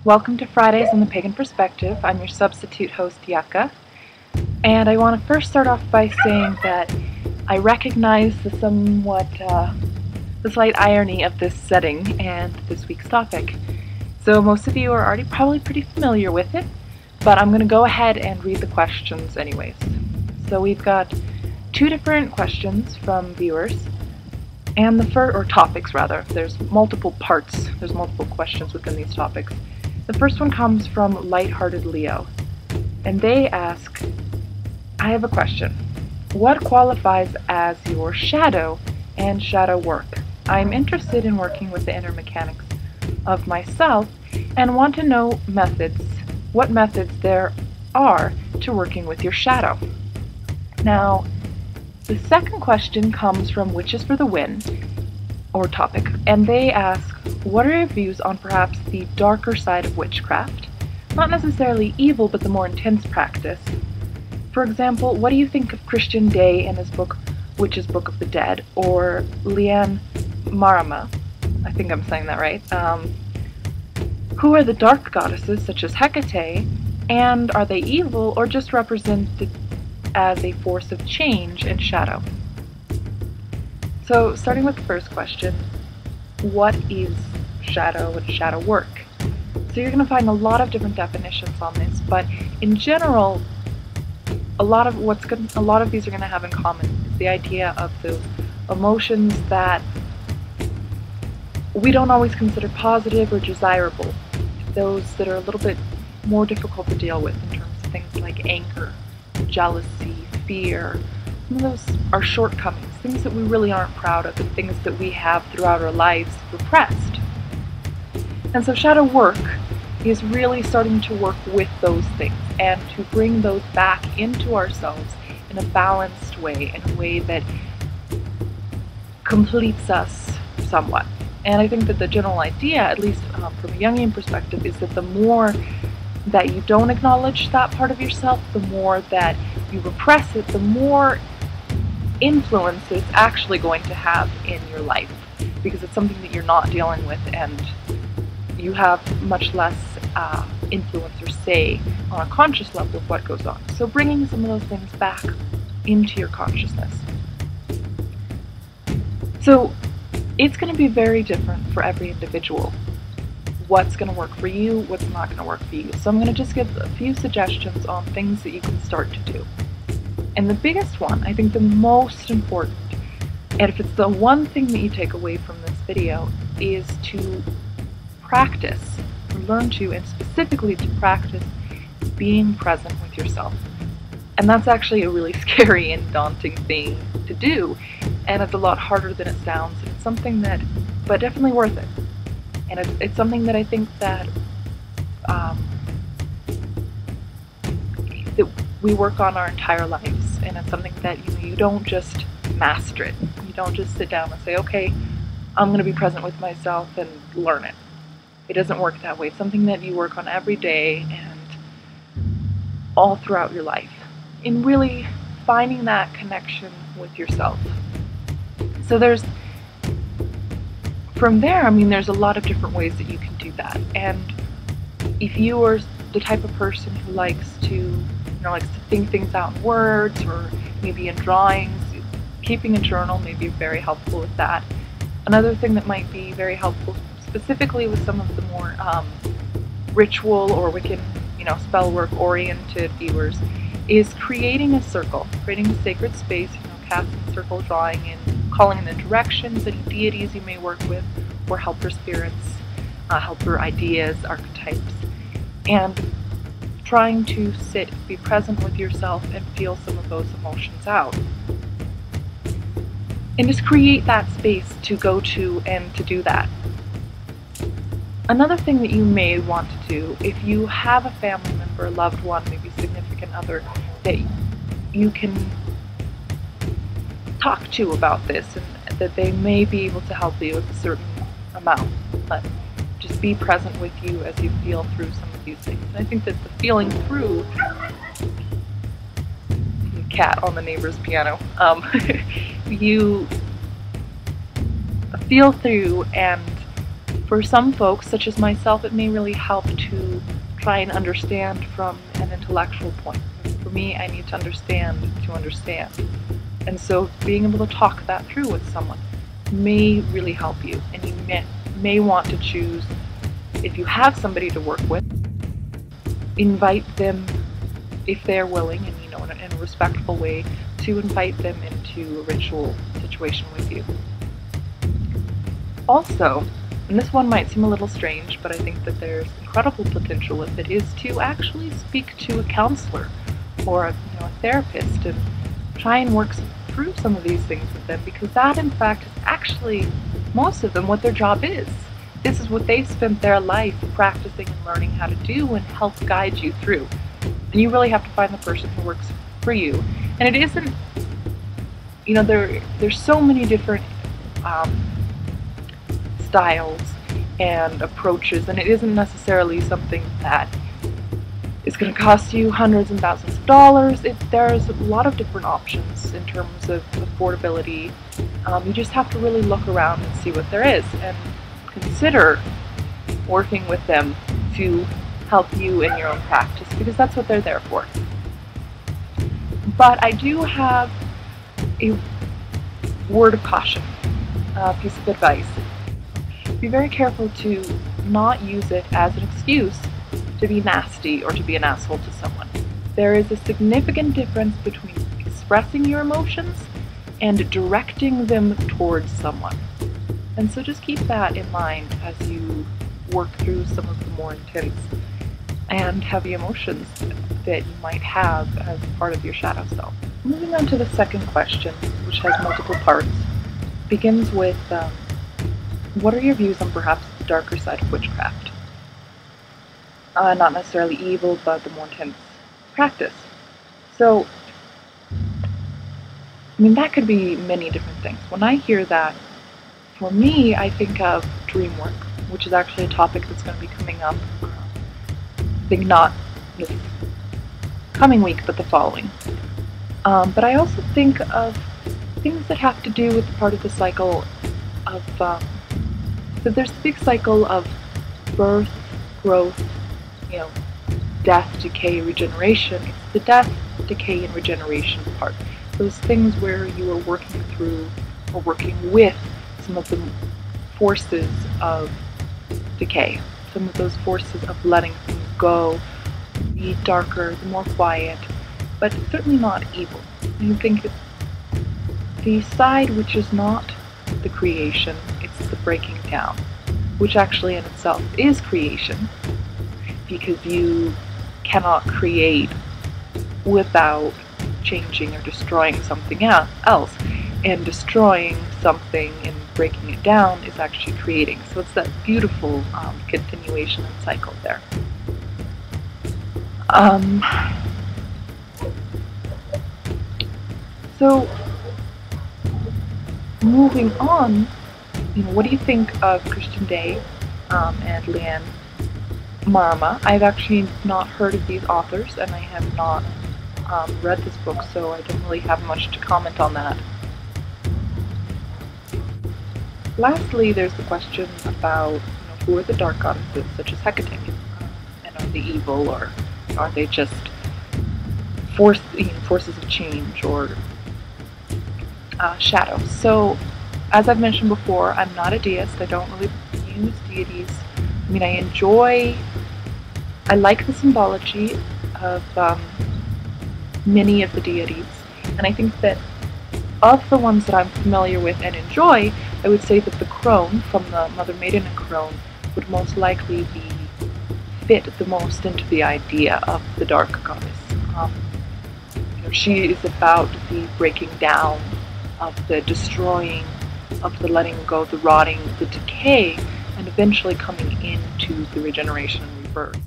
Welcome to Fridays on the Pagan Perspective. I'm your substitute host, Yucca, and I want to first start off by saying that I recognize the slight irony of this setting and this week's topic. So most of you are already probably pretty familiar with it, but I'm going to go ahead and read the questions anyways. So we've got two different questions from viewers, and topics rather. There's multiple parts, there's multiple questions within these topics. The first one comes from Lighthearted Leo, and they ask, I have a question. What qualifies as your shadow and shadow work? I'm interested in working with the inner mechanics of myself and want to know what methods there are to working with your shadow. Now, the second question comes from Witches for the Win, or topic, and they ask, what are your views on perhaps the darker side of witchcraft? Not necessarily evil, but the more intense practice. For example, what do you think of Christian Day and his book, Witch's Book of the Dead, or Liane Marama, I think I'm saying that right, who are the dark goddesses such as Hecate, and are they evil or just represented as a force of change and shadow? So starting with the first question, what is shadow and shadow work? So you're going to find a lot of different definitions on this, but in general, a lot of these are going to have in common is the idea of those emotions that we don't always consider positive or desirable, those that are a little bit more difficult to deal with in terms of things like anger, jealousy, fear. Some of those are shortcomings, things that we really aren't proud of, and things that we have throughout our lives repressed. And so shadow work is really starting to work with those things and to bring those back into ourselves in a balanced way, in a way that completes us somewhat. And I think that the general idea, at least from a Jungian perspective, is that the more that you don't acknowledge that part of yourself, the more that you repress it, the more influence it's actually going to have in your life, because it's something that you're not dealing with and you have much less influence or say on a conscious level of what goes on. So bringing some of those things back into your consciousness. So it's going to be very different for every individual. What's going to work for you, what's not going to work for you. So I'm going to just give a few suggestions on things that you can start to do. And the biggest one, I think the most important, and if it's the one thing that you take away from this video, is to practice, learn to, and specifically to practice being present with yourself. And that's actually a really scary and daunting thing to do, and it's a lot harder than it sounds, and it's something but definitely worth it. And it's something that I think that we work on our entire lives, and it's something that you don't just master it. You don't just sit down and say, okay, I'm going to be present with myself and learn it. It doesn't work that way. It's something that you work on every day and all throughout your life, in really finding that connection with yourself. So from there, there's a lot of different ways that you can do that. And if you are the type of person who likes to think things out in words or maybe in drawings, keeping a journal may be very helpful with that. Another thing that might be very helpful, specifically with some of the more ritual or Wiccan, spell work oriented viewers, is creating a circle, creating a sacred space, casting a circle, drawing in, calling in the directions, any deities you may work with, or helper spirits, helper ideas, archetypes, and trying to sit, be present with yourself, and feel some of those emotions out. And just create that space to go to and to do that. Another thing that you may want to do, if you have a family member, a loved one, maybe significant other, that you can talk to about this, and that they may be able to help you with a certain amount, but just be present with you as you feel through some of these things. And I think that the feeling through, the cat on the neighbor's piano, you feel through and For some folks, such as myself, it may really help to try and understand from an intellectual point. For me, I need to understand to understand. And so being able to talk that through with someone may really help you. And you may want to choose, if you have somebody to work with, invite them, if they're willing, and in a respectful way, to invite them into a ritual situation with you. Also, and this one might seem a little strange, but I think that there's incredible potential with it, is to actually speak to a counselor or a therapist and try and work through some of these things with them, because that in fact is actually, most of them, what their job is. This is what they've spent their life practicing and learning how to do and help guide you through. And you really have to find the person who works for you. And it isn't, there's so many different styles and approaches, and it isn't necessarily something that is going to cost you hundreds and thousands of dollars. There's a lot of different options in terms of affordability. You just have to really look around and see what there is and consider working with them to help you in your own practice, because that's what they're there for. But I do have a word of caution, a piece of advice. Be very careful to not use it as an excuse to be nasty or to be an asshole to someone. There is a significant difference between expressing your emotions and directing them towards someone. And so just keep that in mind as you work through some of the more intense and heavy emotions that you might have as part of your shadow self. Moving on to the second question, which has multiple parts, begins with what are your views on perhaps the darker side of witchcraft? Not necessarily evil, but the more intense practice. So, that could be many different things. When I hear that, for me, I think of dream work, which is actually a topic that's going to be coming up, I think not this coming week, but the following. But I also think of things that have to do with the part of the cycle of, so there's the big cycle of birth, growth, death, decay, regeneration. It's the death, decay, and regeneration part. Those things where you are working through or working with some of the forces of decay, some of those forces of letting things go, the darker, the more quiet, but certainly not evil. I think the side which is not the creation, it's the breaking down, which actually in itself is creation, because you cannot create without changing or destroying something else, and destroying something and breaking it down is actually creating. So it's that beautiful continuation and cycle there. So moving on, what do you think of Christian Day and Leanne Marma? I've actually not heard of these authors, and I have not read this book, so I don't really have much to comment on that. Lastly, there's the question about who are the dark goddesses, such as Hecate, and are they evil, or are they just forces of change or shadows? So, as I've mentioned before, I'm not a deist. I don't really use deities. I like the symbology of many of the deities, and I think that of the ones that I'm familiar with and enjoy, I would say that the crone from the Mother Maiden and crone would most likely fit the most into the idea of the dark goddess. She is about the breaking down, of the destroying, of the letting go, the rotting, the decay, and eventually coming into the regeneration and rebirth.